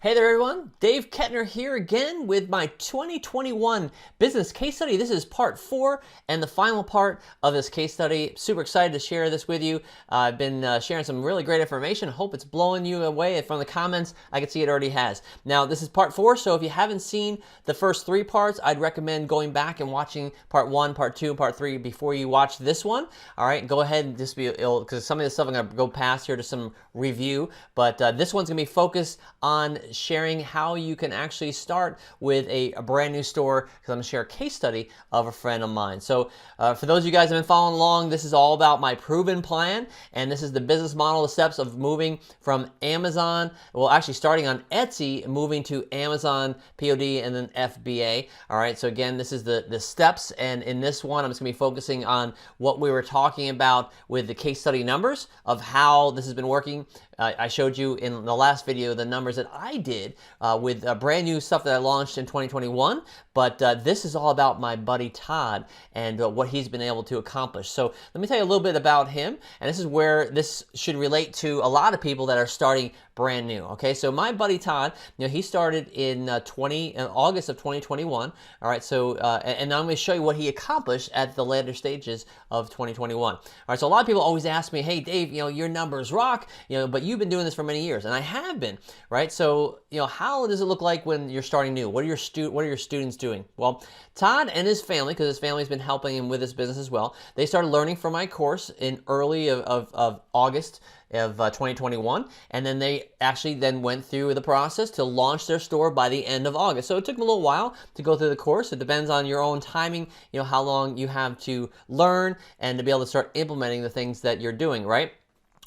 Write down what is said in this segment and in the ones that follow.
Hey there everyone, Dave Kettner here again with my 2021 business case study. This is part 4 and the final part of this case study. Super excited to share this with you. I've been sharing some really great information. Hope it's blowing you away. From the comments, I can see it already has. Now this is part 4, so if you haven't seen the first 3 parts, I'd recommend going back and watching part 1, part 2, and part 3 before you watch this one. All right, go ahead and just because some of this stuff I'm going to go past here to some review, but this one's going to be focused on sharing how you can actually start with a brand new store, because I'm going to share a case study of a friend of mine. So for those of you guys that have been following along, this is all about my proven plan, and this is the business model, the steps of moving from Amazon, well actually starting on Etsy, moving to Amazon POD and then FBA. All right, so again, this is the steps, and in this one I'm just going to be focusing on what we were talking about with the case study numbers of how this has been working. I showed you in the last video the numbers that I did with brand new stuff that I launched in 2021, but this is all about my buddy Todd and what he's been able to accomplish. So let me tell you a little bit about him, and this is where this should relate to a lot of people that are starting brand new. Okay, so my buddy Todd, he started in August of 2021. All right, so and I'm going to show you what he accomplished at the later stages of 2021. All right, so a lot of people always ask me, hey Dave, your numbers rock, but you've been doing this for many years, and I have been, right? So how does it look like when you're starting new? What are your students doing? Well, Todd and his family, because his family's been helping him with his business as well, they started learning from my course in early of August of 2021, and then they actually then went through the process to launch their store by the end of August. So it took them a little while to go through the course. It depends on your own timing, how long you have to learn and to be able to start implementing the things that you're doing, right?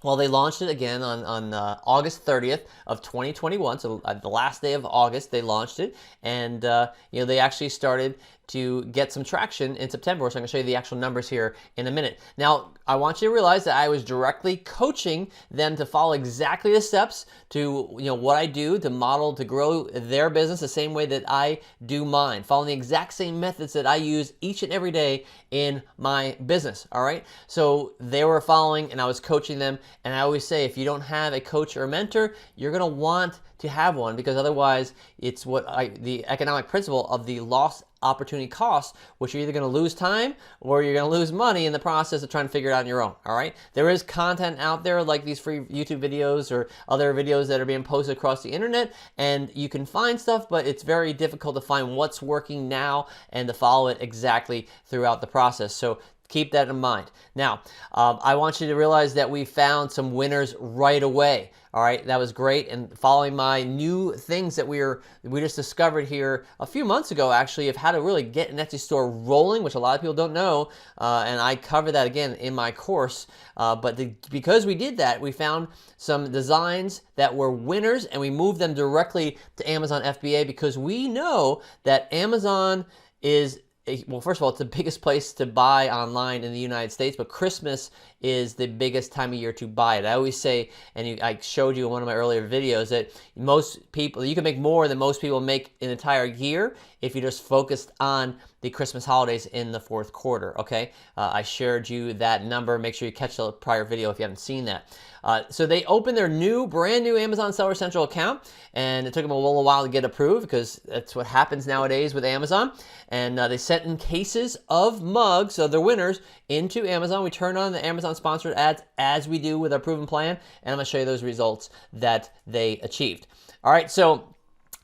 Well, they launched it again on August 30th of 2021, so the last day of August they launched it, and they actually started to get some traction in September, so I'm going to show you the actual numbers here in a minute. Now, I want you to realize that I was directly coaching them to follow exactly the steps to what I do to model to grow their business the same way that I do mine, following the exact same methods that I use each and every day in my business. All right, so they were following and I was coaching them, and I always say if you don't have a coach or a mentor, you're going to want to have one, because otherwise it's the economic principle of the lost opportunity cost, which you're either going to lose time or you're going to lose money in the process of trying to figure it out on your own. All right, there is content out there like these free YouTube videos or other videos that are being posted across the internet, and you can find stuff, but it's very difficult to find what's working now and to follow it exactly throughout the process. So keep that in mind. Now, I want you to realize that we found some winners right away. All right, that was great. And following my new things that we just discovered here a few months ago, actually, of how to really get an Etsy store rolling, which a lot of people don't know, and I cover that again in my course. Because we did that, we found some designs that were winners, and we moved them directly to Amazon FBA, because we know that Amazon is, well, first of all, it's the biggest place to buy online in the United States, but Christmas is the biggest time of year to buy it. I always say, and I showed you in one of my earlier videos, that most people, you can make more than most people make an entire year if you just focused on the Christmas holidays in the fourth quarter, okay? I shared you that number. Make sure you catch the prior video if you haven't seen that. So they opened their brand new Amazon Seller Central account, and it took them a little while to get approved, because that's what happens nowadays with Amazon. And they sent in cases of mugs of their winners into Amazon. We turned on the Amazon sponsored ads as we do with our proven plan, and I'm going to show you those results that they achieved. All right, so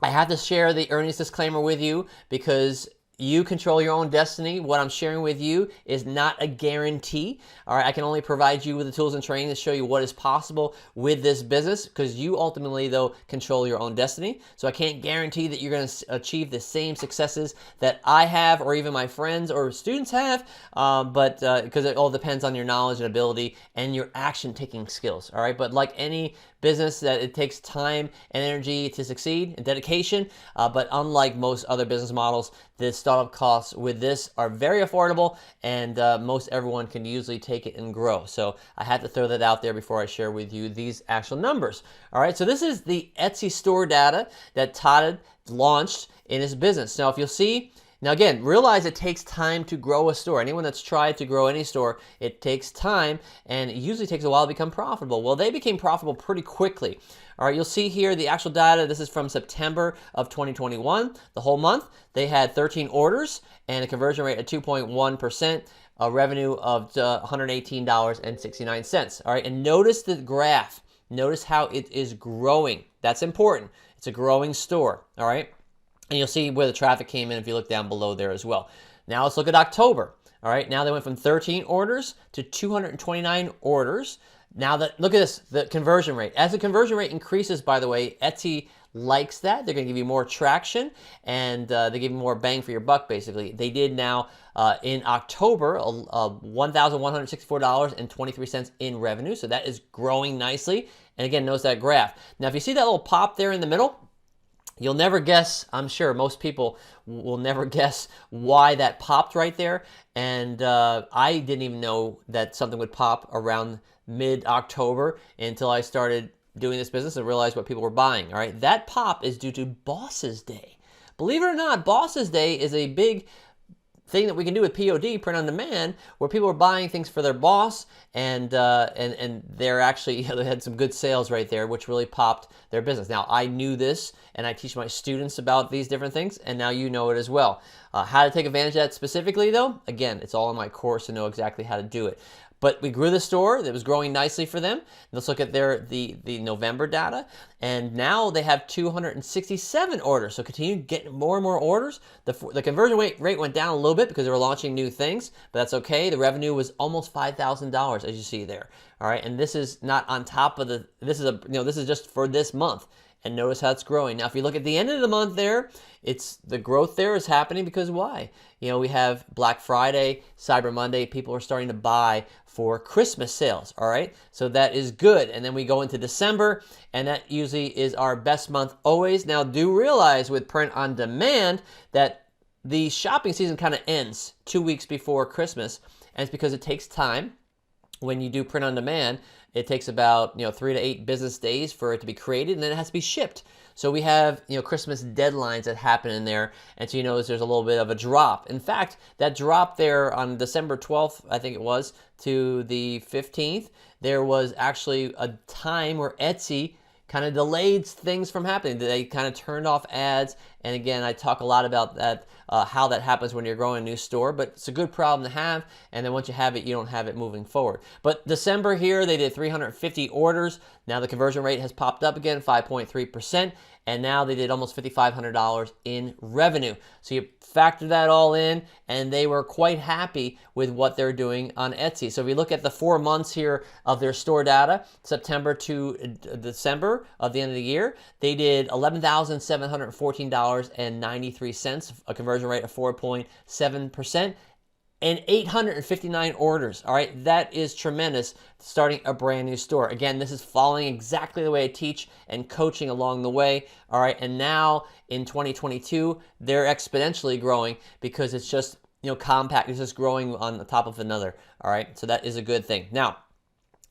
I have to share the earnings disclaimer with you, because you control your own destiny. What I'm sharing with you is not a guarantee. All right, I can only provide you with the tools and training to show you what is possible with this business, because you ultimately, though, control your own destiny. So I can't guarantee that you're going to achieve the same successes that I have, or even my friends or students have, because it all depends on your knowledge and ability and your action-taking skills. All right, but like any business, that it takes time and energy to succeed and dedication, but unlike most other business models, the startup costs with this are very affordable, and most everyone can usually take it and grow. So I had to throw that out there before I share with you these actual numbers. All right, so this is the Etsy store data that Todd launched in his business. Now, if you'll see, Now again, realize it takes time to grow a store. Anyone that's tried to grow any store, it takes time, and it usually takes a while to become profitable. Well, they became profitable pretty quickly. All right, you'll see here the actual data. This is from September of 2021. The whole month, they had 13 orders and a conversion rate of 2.1%, a revenue of $118.69. All right, and notice the graph. Notice how it is growing. That's important. It's a growing store, all right? And you'll see where the traffic came in if you look down below there as well. Now let's look at October. All right, now they went from 13 orders to 229 orders. Now look at this, the conversion rate. As the conversion rate increases, by the way, Etsy likes that. They're going to give you more traction, and they give you more bang for your buck, basically. They did now, in October, $1,164.23 in revenue, so that is growing nicely. And again, notice that graph. Now, if you see that little pop there in the middle, you'll never guess, I'm sure most people will never guess why that popped right there. And I didn't even know that something would pop around mid-October until I started doing this business and realized what people were buying. All right, that pop is due to Boss's Day. Believe it or not, Boss's Day is a big thing that we can do with POD, print on demand, where people are buying things for their boss, and they're actually, they had some good sales right there, which really popped their business. Now, I knew this, and I teach my students about these different things, and now you know it as well. How to take advantage of that specifically, though, again, it's all in my course to know exactly how to do it. But we grew the store. It was growing nicely for them. Let's look at the November data. And now they have 267 orders. So continue getting more and more orders. The conversion rate went down a little bit because they were launching new things, but that's okay. The revenue was almost $5,000, as you see there. All right, and this is not on top of this is just for this month. And notice how it's growing. Now, if you look at the end of the month there, the growth there is happening because why? We have Black Friday, Cyber Monday. People are starting to buy for Christmas sales, all right? So that is good. And then we go into December, and that usually is our best month always. Now, do realize with print on demand that the shopping season kind of ends 2 weeks before Christmas, and it's because it takes time. When you do print on demand, it takes about 3 to 8 business days for it to be created, and then it has to be shipped. So we have Christmas deadlines that happen in there, and so there's a little bit of a drop. In fact, that drop there on December 12th, I think it was, to the 15th, there was actually a time where Etsy kind of delayed things from happening. They kind of turned off ads, and again, I talk a lot about that, how that happens when you're growing a new store, but it's a good problem to have, and then once you have it, you don't have it moving forward. But December here, they did 350 orders. Now the conversion rate has popped up again, 5.3%, and now they did almost $5,500 in revenue. So you factor that all in, and they were quite happy with what they're doing on Etsy. So if you look at the 4 months here of their store data, September to December of the end of the year, they did $11,714.93, a conversion rate of 4.7%. And 859 orders. All right, that is tremendous starting a brand new store. Again, this is following exactly the way I teach and coaching along the way. All right, and now in 2022, they're exponentially growing because it's just compact. It's just growing on the top of another. All right, so that is a good thing. Now,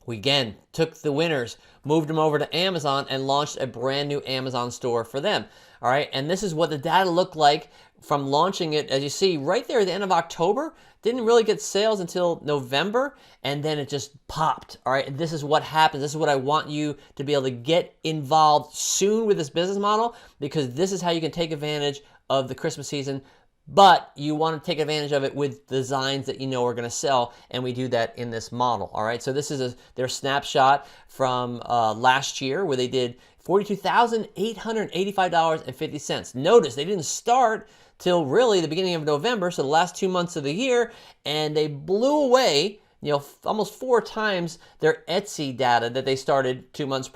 we again took the winners, moved them over to Amazon, and launched a brand new Amazon store for them. All right, and this is what the data looked like from launching it. As you see right there at the end of October, didn't really get sales until November, and then it just popped. All right, and this is what happens. This is what I want you to be able to get involved soon with this business model, because this is how you can take advantage of the Christmas season, but you want to take advantage of it with designs that are going to sell, and we do that in this model. All right, so this is their snapshot from last year where they did $42,885.50. Notice they didn't start till really the beginning of November, so the last 2 months of the year, and they blew away, almost 4 times their Etsy data that they started 2 months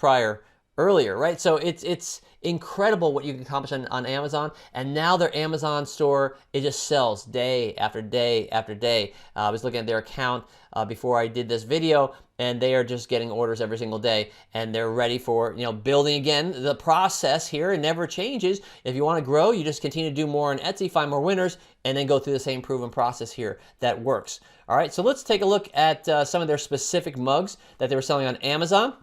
earlier, right? So it's incredible what you can accomplish on Amazon, and now their Amazon store, it just sells day after day after day. I was looking at their account before I did this video, and they are just getting orders every single day, and they're ready for building again. The process here, it never changes. If you want to grow, you just continue to do more on Etsy, find more winners, and then go through the same proven process here that works. All right, so let's take a look at some of their specific mugs that they were selling on Amazon.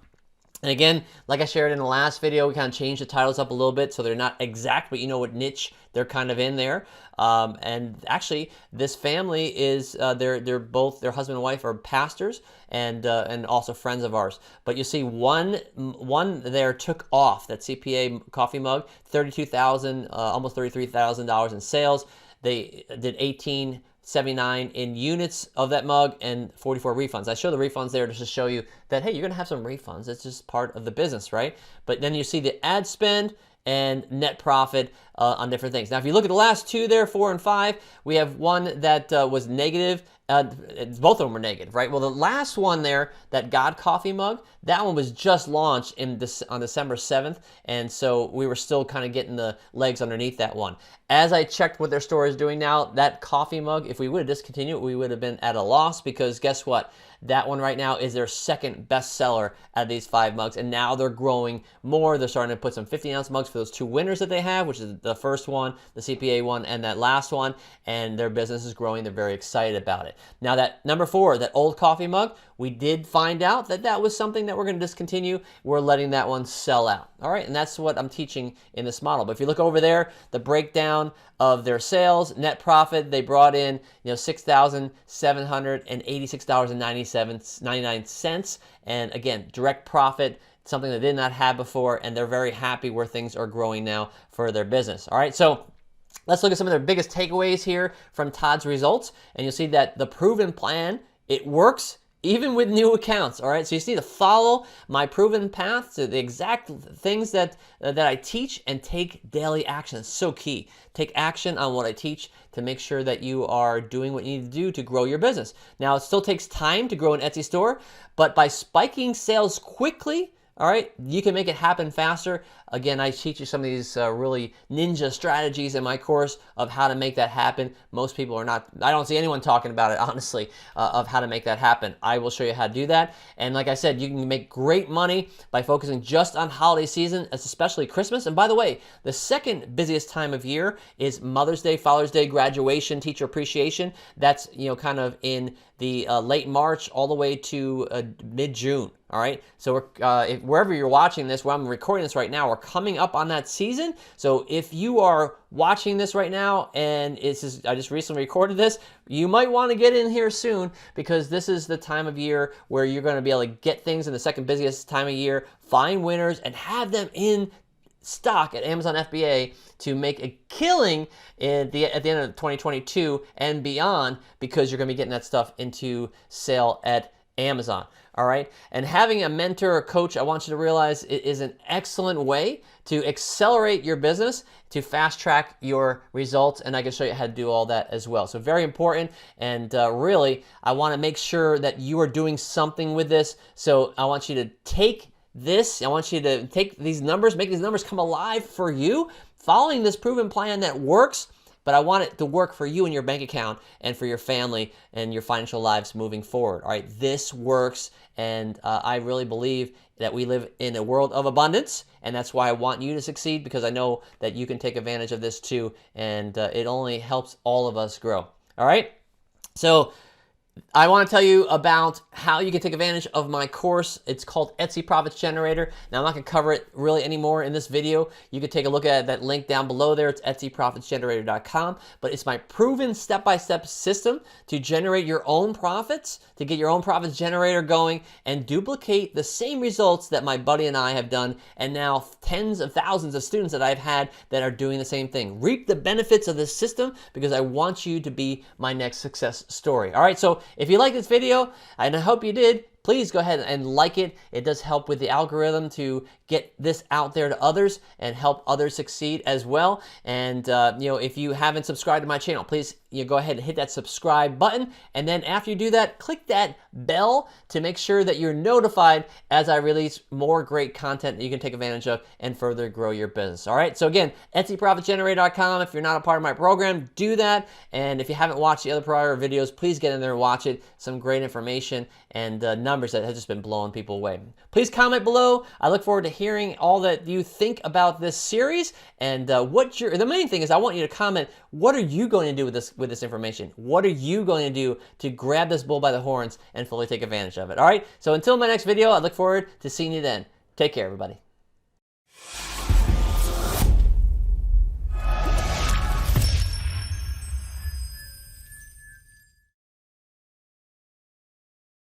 And again, like I shared in the last video, we kind of changed the titles up a little bit so they're not exact, but you know what niche they're kind of in there. And actually, this family is they're both, their husband and wife are pastors and also friends of ours. But you see, one there took off that CPA coffee mug, $32,000, almost $33,000 in sales. They did 1879 in units of that mug and 44 refunds. I show the refunds there just to show you that, hey, you're gonna have some refunds. It's just part of the business, right? But then you see the ad spend and net profit on different things. Now, if you look at the last two there, 4 and 5, we have one that was negative. Both of them were negative, right? Well, the last one there, that God Coffee mug, that one was just launched on December 7th, and so we were still kind of getting the legs underneath that one. As I checked what their store is doing now, that coffee mug, if we would have discontinued, we would have been at a loss, because guess what? That one right now is their second best seller out of these 5 mugs, and now they're growing more. They're starting to put some 50-ounce mugs for those 2 winners that they have, which is the first one, the CPA one, and that last one, and their business is growing. They're very excited about it. Now, that number 4, that old coffee mug, we did find out that that was something that we're going to discontinue. We're letting that one sell out. All right, and that's what I'm teaching in this model. But if you look over there, the breakdown of their sales, net profit, they brought in $6,786.99, and again, direct profit, something they did not have before, and they're very happy where things are growing now for their business. All right, so let's look at some of their biggest takeaways here from Todd's results, and you'll see that the proven plan, it works even with new accounts. All right, so you see to follow my proven path to the exact things that I teach and take daily action. It's so key. Take action on what I teach to make sure that you are doing what you need to do to grow your business. Now, it still takes time to grow an Etsy store, but by spiking sales quickly, all right, you can make it happen faster. Again, I teach you some of these really ninja strategies in my course of how to make that happen. Most people are not, I don't see anyone talking about it, honestly, of how to make that happen. I will show you how to do that. And like I said, you can make great money by focusing just on holiday season, especially Christmas. And by the way, the second busiest time of year is Mother's Day, Father's Day, graduation, teacher appreciation. That's, kind of in the late March all the way to mid-June. All right, so wherever you're watching this, where I'm recording this right now, we're coming up on that season. So if you are watching this right now and I just recently recorded this, you might want to get in here soon, because this is the time of year where you're going to be able to get things in the second busiest time of year, find winners, and have them in stock at Amazon FBA to make a killing at the end of 2022 and beyond, because you're going to be getting that stuff into sale at Amazon. All right, and having a mentor or coach, I want you to realize it is an excellent way to accelerate your business, to fast track your results, and I can show you how to do all that as well. So very important, and really, I want to make sure that you are doing something with this. So I want you to take this, I want you to take these numbers, make these numbers come alive for you, following this proven plan that works. But I want it to work for you and your bank account and for your family and your financial lives moving forward. All right, this works, and I really believe that we live in a world of abundance, and that's why I want you to succeed, because I know that you can take advantage of this too, and it only helps all of us grow. All right, so I want to tell you about how you can take advantage of my course. It's called Etsy Profits Generator. Now, I'm not going to cover it really anymore in this video. You can take a look at that link down below there. It's etsyprofitsgenerator.com. But it's my proven step-by-step system to generate your own profits, to get your own profits generator going and duplicate the same results that my buddy and I have done, and now tens of thousands of students that I've had that are doing the same thing. Reap the benefits of this system, because I want you to be my next success story. All right, so if you like this video, and I hope you did, please go ahead and like it. It does help with the algorithm to get this out there to others and help others succeed as well. And if you haven't subscribed to my channel, please go ahead and hit that subscribe button. And then after you do that, click that bell to make sure that you're notified as I release more great content that you can take advantage of and further grow your business. All right, so again, etsyprofitsgenerator.com. If you're not a part of my program, do that. And if you haven't watched the other prior videos, please get in there and watch it. Some great information and numbers that have just been blowing people away. Please comment below. I look forward to hearing all that you think about this series, and the main thing is I want you to comment, what are you going to do with this information? What are you going to do to grab this bull by the horns and fully take advantage of it? All right, so until my next video, I look forward to seeing you then. Take care, everybody.